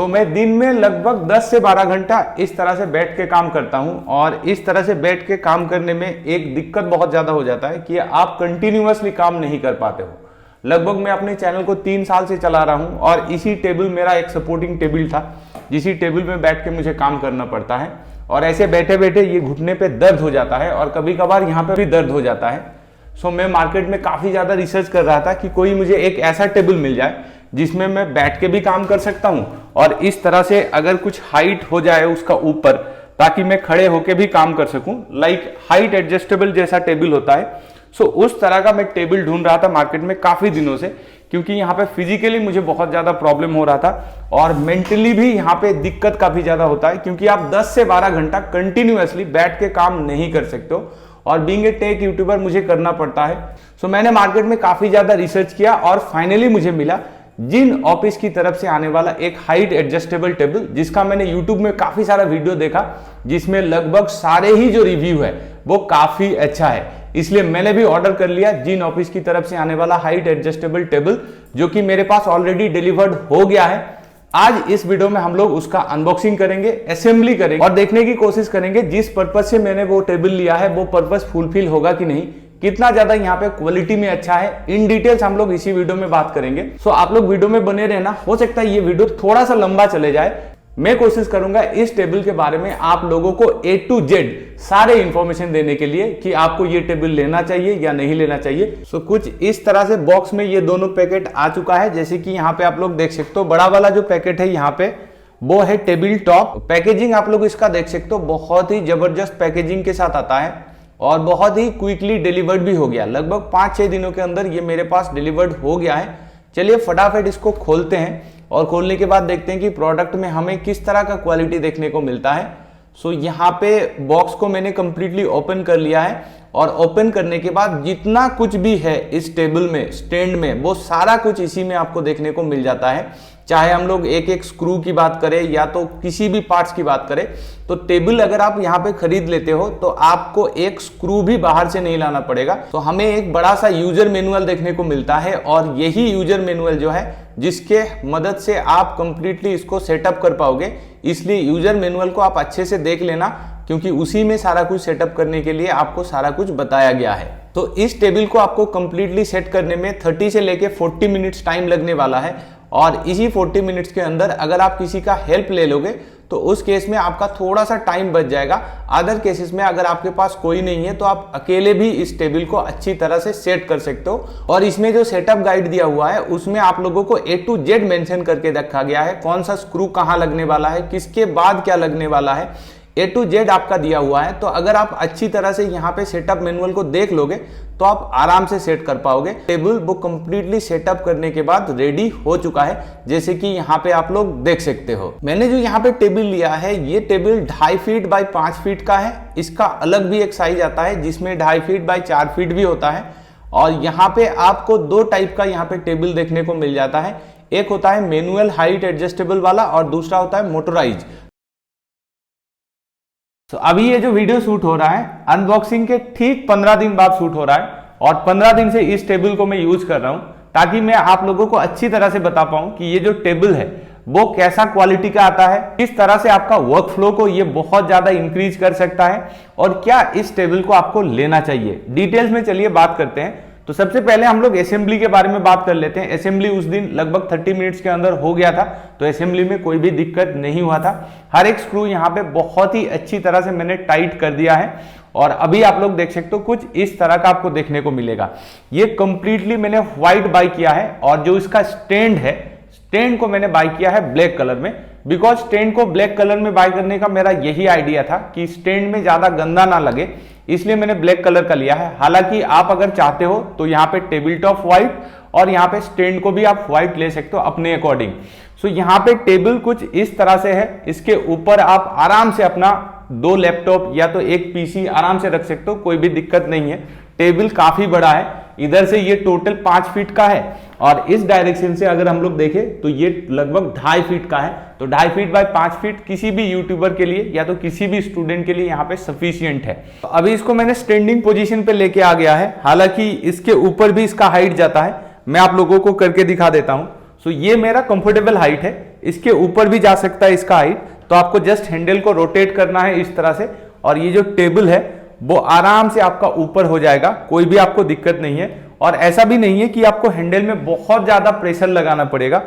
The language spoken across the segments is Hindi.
मैं दिन में लगभग 10 से 12 घंटा इस तरह से बैठ के काम करता हूं। और इस तरह से बैठ के काम करने में एक दिक्कत बहुत ज़्यादा हो जाता है कि आप कंटिन्यूअसली काम नहीं कर पाते हो। लगभग मैं अपने चैनल को 3 साल से चला रहा हूं और इसी टेबल मेरा एक सपोर्टिंग टेबल था, जिसी टेबल में बैठ के मुझे काम करना पड़ता है। और ऐसे बैठे बैठे ये घुटने पे दर्द हो जाता है और कभी कभार यहाँ पे भी दर्द हो जाता है। मैं मार्केट में काफ़ी ज़्यादा रिसर्च कर रहा था कि कोई मुझे एक ऐसा टेबल मिल जाए जिसमें मैं बैठ के भी काम कर सकता हूँ और इस तरह से अगर कुछ हाइट हो जाए उसका ऊपर, ताकि मैं खड़े होके भी काम कर सकूं, लाइक हाइट एडजस्टेबल जैसा टेबल होता है। उस तरह का मैं टेबल ढूंढ रहा था मार्केट में काफ़ी दिनों से, क्योंकि यहाँ पे फिजिकली मुझे बहुत ज़्यादा प्रॉब्लम हो रहा था और मेंटली भी यहाँ पे दिक्कत काफ़ी ज़्यादा होता है, क्योंकि आप 10 से 12 घंटा कंटिन्यूअसली बैठ के काम नहीं कर सकते हो और बीइंग ए टेक यूट्यूबर मुझे करना पड़ता है। मैंने मार्केट में काफ़ी ज़्यादा रिसर्च किया और फाइनली मुझे मिला जिन ऑफिस की तरफ से आने वाला एक हाइट एडजस्टेबल टेबल, जिसका मैंने यूट्यूब में काफ़ी सारा वीडियो देखा, जिसमें लगभग सारे ही जो रिव्यू है वो काफ़ी अच्छा है। इसलिए मैंने भी ऑर्डर कर लिया जिन ऑफिस की तरफ से आने वाला हाइट एडजस्टेबल टेबल, जो कि मेरे पास ऑलरेडी डिलीवर्ड हो गया है। आज इस वीडियो में हम लोग उसका अनबॉक्सिंग करेंगे, असेंबली करेंगे और देखने की कोशिश करेंगे जिस पर्पज से मैंने वो टेबल लिया है वो पर्पज फुलफिल होगा कि नहीं, कितना ज्यादा यहाँ पे क्वालिटी में अच्छा है। इन डिटेल्स हम लोग इसी वीडियो में बात करेंगे। आप लोग वीडियो में बने रहना। हो सकता है ये वीडियो थोड़ा सा लंबा चले जाए। मैं कोशिश करूंगा इस टेबल के बारे में आप लोगों को A to Z सारे इंफॉर्मेशन देने के लिए कि आपको ये टेबल लेना चाहिए या नहीं लेना चाहिए। कुछ इस तरह से बॉक्स में ये दोनों पैकेट आ चुका है। जैसे कि यहाँ पे आप लोग देख सकते हो, बड़ा वाला जो पैकेट है यहाँ पे वो है टेबल टॉप। पैकेजिंग आप लोग इसका देख सकते हो, बहुत ही जबरदस्त पैकेजिंग के साथ आता है और बहुत ही क्विकली डिलीवर्ड भी हो गया। लगभग 5-6 दिनों के अंदर ये मेरे पास डिलीवर्ड हो गया है। चलिए फटाफट इसको खोलते हैं और खोलने के बाद देखते हैं कि प्रोडक्ट में हमें किस तरह का क्वालिटी देखने को मिलता है। यहाँ पे बॉक्स को मैंने कंप्लीटली ओपन कर लिया है और ओपन करने के बाद जितना कुछ भी है इस टेबल में, स्टैंड में, वो सारा कुछ इसी में आपको देखने को मिल जाता है। चाहे हम लोग एक एक स्क्रू की बात करें या तो किसी भी पार्ट्स की बात करें, तो टेबल अगर आप यहाँ पे खरीद लेते हो तो आपको एक स्क्रू भी बाहर से नहीं लाना पड़ेगा। तो हमें एक बड़ा सा यूजर मैनुअल देखने को मिलता है और यही यूजर मैनुअल जो है जिसके मदद से आप कंप्लीटली इसको सेटअप कर पाओगे। इसलिए यूजर मैनुअल को आप अच्छे से देख लेना, क्योंकि उसी में सारा कुछ सेटअप करने के लिए आपको सारा कुछ बताया गया है। तो इस टेबल को आपको कंप्लीटली सेट करने में 30 से लेके 40 मिनट्स टाइम लगने वाला है और इसी 40 मिनट्स के अंदर अगर आप किसी का हेल्प ले लोगे तो उस केस में आपका थोड़ा सा टाइम बच जाएगा। अदर केसेस में अगर आपके पास कोई नहीं है तो आप अकेले भी इस टेबल को अच्छी तरह से सेट कर सकते हो। और इसमें जो सेटअप गाइड दिया हुआ है उसमें आप लोगों को A to Z मेंशन करके रखा गया है, कौन सा स्क्रू कहाँ लगने वाला है, किसके बाद क्या लगने वाला है, A to Z आपका दिया हुआ है। तो अगर आप अच्छी तरह से यहाँ पे सेटअप मैनुअल को देख लोगे तो आप आराम से सेट कर पाओगे। टेबल वो कंप्लीटली सेटअप करने के बाद रेडी हो चुका है, जैसे कि यहाँ पे आप लोग देख सकते हो। मैंने जो यहाँ पे टेबल लिया है, ये टेबल 2.5 फीट बाय 5 फीट का है। इसका अलग भी एक साइज आता है जिसमें 2.5 फीट बाय 4 फीट भी होता है। और यहाँ पे आपको 2 टाइप का यहाँ पे टेबल देखने को मिल जाता है। एक होता है मैनुअल हाइट एडजस्टेबल वाला और दूसरा होता है मोटराइज। अभी ये जो वीडियो शूट हो रहा है अनबॉक्सिंग के ठीक 15 दिन बाद शूट हो रहा है और 15 दिन से इस टेबल को मैं यूज कर रहा हूं, ताकि मैं आप लोगों को अच्छी तरह से बता पाऊं कि ये जो टेबल है वो कैसा क्वालिटी का आता है, किस तरह से आपका वर्क फ्लो को ये बहुत ज्यादा इंक्रीज कर सकता है और क्या इस टेबल को आपको लेना चाहिए। डिटेल्स में चलिए बात करते हैं। तो सबसे पहले हम लोग असेंबली के बारे में बात कर लेते हैं। असेंबली उस दिन लगभग 30 मिनट्स के अंदर हो गया था, तो असेंबली में कोई भी दिक्कत नहीं हुआ था। हर एक स्क्रू यहाँ पे बहुत ही अच्छी तरह से मैंने टाइट कर दिया है और अभी आप लोग देख सकते हो कुछ इस तरह का आपको देखने को मिलेगा। ये कंप्लीटली मैंने व्हाइट बाय किया है और जो इसका स्टैंड है, स्टैंड को मैंने बाय किया है ब्लैक कलर में, बिकॉज स्टैंड को ब्लैक कलर में बाय करने का मेरा यही आइडिया था कि स्टैंड में ज्यादा गंदा ना लगे, इसलिए मैंने ब्लैक कलर का लिया है। हालांकि आप अगर चाहते हो तो यहाँ पे टेबल टॉप व्हाइट और यहाँ पे स्टैंड को भी आप व्हाइट ले सकते हो अपने अकॉर्डिंग। यहाँ पे टेबल कुछ इस तरह से है। इसके ऊपर आप आराम से अपना 2 लैपटॉप या तो एक पीसी आराम से रख सकते हो, कोई भी दिक्कत नहीं है। टेबल काफी बड़ा है, इधर से ये टोटल 5 फीट का है और इस डायरेक्शन से अगर हम लोग देखें तो ये लगभग 2.5 फीट का है। तो 2.5 फीट बाय 5 फीट किसी भी यूट्यूबर के लिए या तो किसी भी स्टूडेंट के लिए यहाँ पे सफिशियंट है। तो अभी इसको मैंने स्टैंडिंग पोजीशन पे लेके आ गया है, हालांकि इसके ऊपर भी इसका हाइट जाता है। मैं आप लोगों को करके दिखा देता हूँ। ये मेरा कंफर्टेबल हाइट है। इसके ऊपर भी जा सकता है इसका हाइट। तो आपको जस्ट हैंडल को रोटेट करना है इस तरह से, और ये जो टेबल है वो आराम से आपका ऊपर हो जाएगा, कोई भी आपको दिक्कत नहीं है। और ऐसा भी नहीं है कि आपको हैंडल में बहुत ज्यादा प्रेशर लगाना पड़ेगा,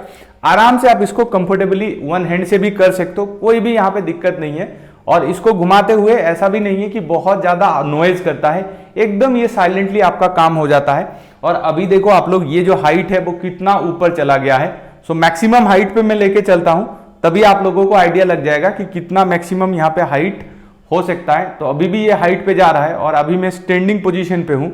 आराम से आप इसको कंफर्टेबली वन हैंड से भी कर सकते हो, कोई भी यहाँ पे दिक्कत नहीं है। और इसको घुमाते हुए ऐसा भी नहीं है कि बहुत ज्यादा नॉइज करता है, एकदम ये साइलेंटली आपका काम हो जाता है। और अभी देखो आप लोग, ये जो हाइट है वो कितना ऊपर चला गया है। सो मैक्सिमम हाइट पे मैं लेके चलता हूं, तभी आप लोगों को आइडिया लग जाएगा कि कितना मैक्सिमम यहाँ पे हाइट हो सकता है। तो अभी भी ये हाइट पे जा रहा है और अभी मैं स्टैंडिंग पोजीशन पे हूं।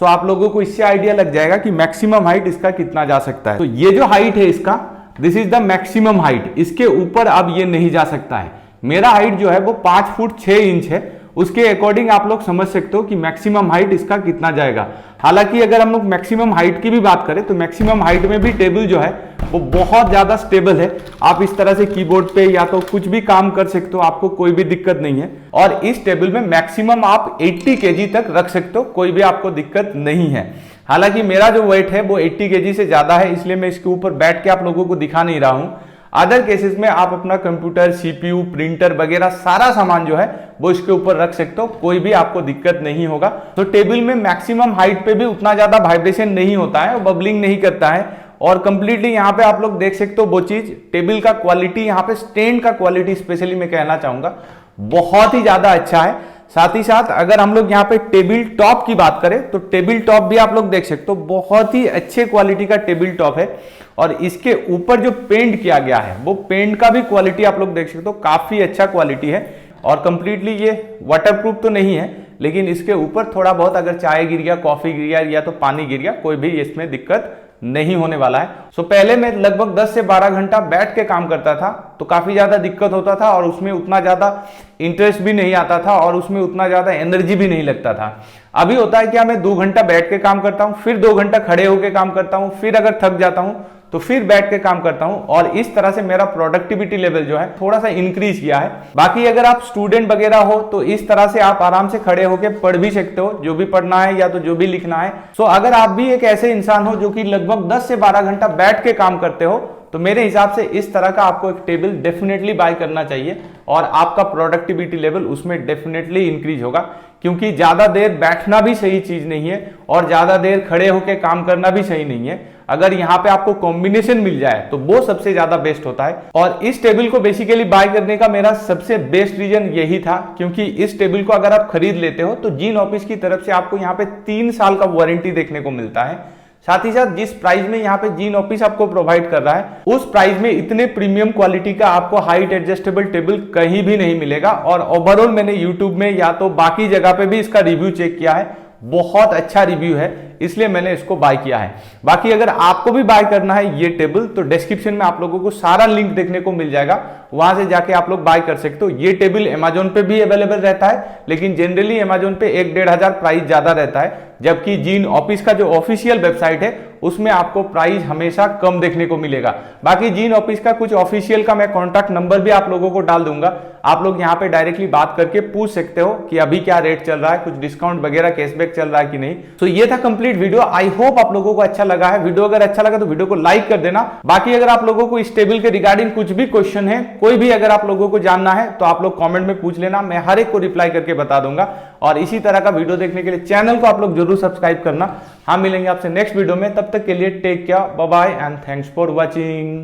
सो आप लोगों को इससे आइडिया लग जाएगा कि मैक्सिमम हाइट इसका कितना जा सकता है। तो ये जो हाइट है इसका, this is the maximum height, इसके ऊपर अब ये नहीं जा सकता है। मेरा हाइट जो है वो 5 फुट 6 इंच है, उसके अकॉर्डिंग आप लोग समझ सकते हो कि मैक्सिमम हाइट इसका कितना जाएगा। हालांकि अगर हम लोग मैक्सिमम हाइट की भी बात करें तो मैक्सिमम हाइट में भी टेबल जो है वो बहुत ज्यादा स्टेबल है। आप इस तरह से कीबोर्ड पे या तो कुछ भी काम कर सकते हो, आपको कोई भी दिक्कत नहीं है। और इस टेबल में मैक्सिमम आप 80 केजी तक रख सकते हो, कोई भी आपको दिक्कत नहीं है। हालांकि मेरा जो वेट है वो 80 केजी से ज्यादा है, इसलिए मैं इसके ऊपर बैठ के आप लोगों को दिखा नहीं रहा हूं। अदर केसेस में आप अपना कंप्यूटर, सीपीयू, प्रिंटर वगैरह सारा सामान जो है वो इसके ऊपर रख सकते हो, कोई भी आपको दिक्कत नहीं होगा। तो टेबल में मैक्सिमम हाइट पे भी उतना ज्यादा वाइब्रेशन नहीं होता है, बबलिंग नहीं करता है। और कंप्लीटली यहाँ पे आप लोग देख सकते हो वो चीज, टेबल का क्वालिटी, यहाँ पे स्टैंड का क्वालिटी स्पेशली मैं कहना चाहूंगा बहुत ही ज्यादा अच्छा है। साथ ही साथ अगर हम लोग यहाँ पे टेबल टॉप की बात करें तो टेबल टॉप भी आप लोग देख सकते हो, बहुत ही अच्छे क्वालिटी का टेबल टॉप है। और इसके ऊपर जो पेंट किया गया है वो पेंट का भी क्वालिटी आप लोग देख सकते हो, काफी अच्छा क्वालिटी है। और कंप्लीटली ये वाटरप्रूफ तो नहीं है, लेकिन इसके ऊपर थोड़ा बहुत अगर चाय गिर गया, कॉफी गिर गया या तो पानी गिर गया, कोई भी इसमें दिक्कत नहीं होने वाला है। सो पहले मैं लगभग 10 से 12 घंटा बैठ के काम करता था तो काफी ज्यादा दिक्कत होता था, और उसमें उतना ज्यादा इंटरेस्ट भी नहीं आता था, और उसमें उतना ज्यादा एनर्जी भी नहीं लगता था। अभी होता है क्या, मैं 2 घंटा बैठ के काम करता हूं, फिर 2 घंटा खड़े होकर काम करता हूं, फिर अगर थक जाता हूं तो फिर बैठ के काम करता हूं, और इस तरह से मेरा प्रोडक्टिविटी लेवल जो है थोड़ा सा इंक्रीज किया है। बाकी अगर आप स्टूडेंट वगैरह हो तो इस तरह से आप आराम से खड़े होकर पढ़ भी सकते हो, जो भी पढ़ना है या तो जो भी लिखना है। सो अगर आप भी एक ऐसे इंसान हो जो कि लगभग 10 से 12 घंटा बैठ के काम करते हो तो मेरे हिसाब से इस तरह का आपको एक टेबल डेफिनेटली बाय करना चाहिए, और आपका प्रोडक्टिविटी लेवल उसमें डेफिनेटली इंक्रीज होगा। क्योंकि ज्यादा देर बैठना भी सही चीज नहीं है और ज्यादा देर खड़े होकर काम करना भी सही नहीं है। अगर यहाँ पे आपको कॉम्बिनेशन मिल जाए तो वो सबसे ज्यादा बेस्ट होता है। और इस टेबल को बेसिकली बाय करने का मेरा सबसे बेस्ट रीजन यही था, क्योंकि इस टेबल को अगर आप खरीद लेते हो तो जीन ऑफिस की तरफ से आपको यहाँ पे 3 साल का वारंटी देखने को मिलता है। साथ ही साथ जिस प्राइस में यहाँ पे जीन ऑफिस आपको प्रोवाइड कर रहा है, उस प्राइस में इतने प्रीमियम क्वालिटी का आपको हाइट एडजस्टेबल टेबल कहीं भी नहीं मिलेगा। और ओवरऑल मैंने यूट्यूब में या तो बाकी जगह पे भी इसका रिव्यू चेक किया है, बहुत अच्छा रिव्यू है, इसलिए मैंने इसको बाय किया है। बाकी अगर आपको भी बाय करना है ये टेबल तो डिस्क्रिप्शन में आप लोगों को सारा लिंक देखने को मिल जाएगा, वहां से जाके आप लोग बाय कर सकते हो। ये टेबल अमेजोन पे भी अवेलेबल रहता है, लेकिन जनरली अमेजोन पे 1-1.5 हजार प्राइस ज्यादा रहता है, जबकि जीन ऑफिस का जो ऑफिशियल वेबसाइट है उसमें आपको प्राइस हमेशा कम देखने को मिलेगा। बाकी जीन ऑफिस का कुछ ऑफिशियल का मैं कॉन्टैक्ट नंबर भी आप लोगों को डाल दूंगा, आप लोग यहाँ पे डायरेक्टली बात करके पूछ सकते हो कि अभी क्या रेट चल रहा है, कुछ डिस्काउंट वगैरह कैशबैक चल रहा है कि नहीं। तो ये था कंप्लीट वीडियो, आई होप आप लोगों को अच्छा लगा है। वीडियो अगर अच्छा लगा तो वीडियो को लाइक कर देना। बाकी अगर आप लोगों को इस टेबल के रिगार्डिंग कुछ भी क्वेश्चन है, कोई भी अगर आप लोगों को जानना है तो आप लोग कमेंट में पूछ लेना, मैं हर एक को रिप्लाई करके बता दूंगा। और इसी तरह का वीडियो देखने के लिए चैनल को आप लोग जरूर सब्सक्राइब करना। हम मिलेंगे आपसे नेक्स्ट वीडियो में, तब तक के लिए take care, bye bye and thanks for watching.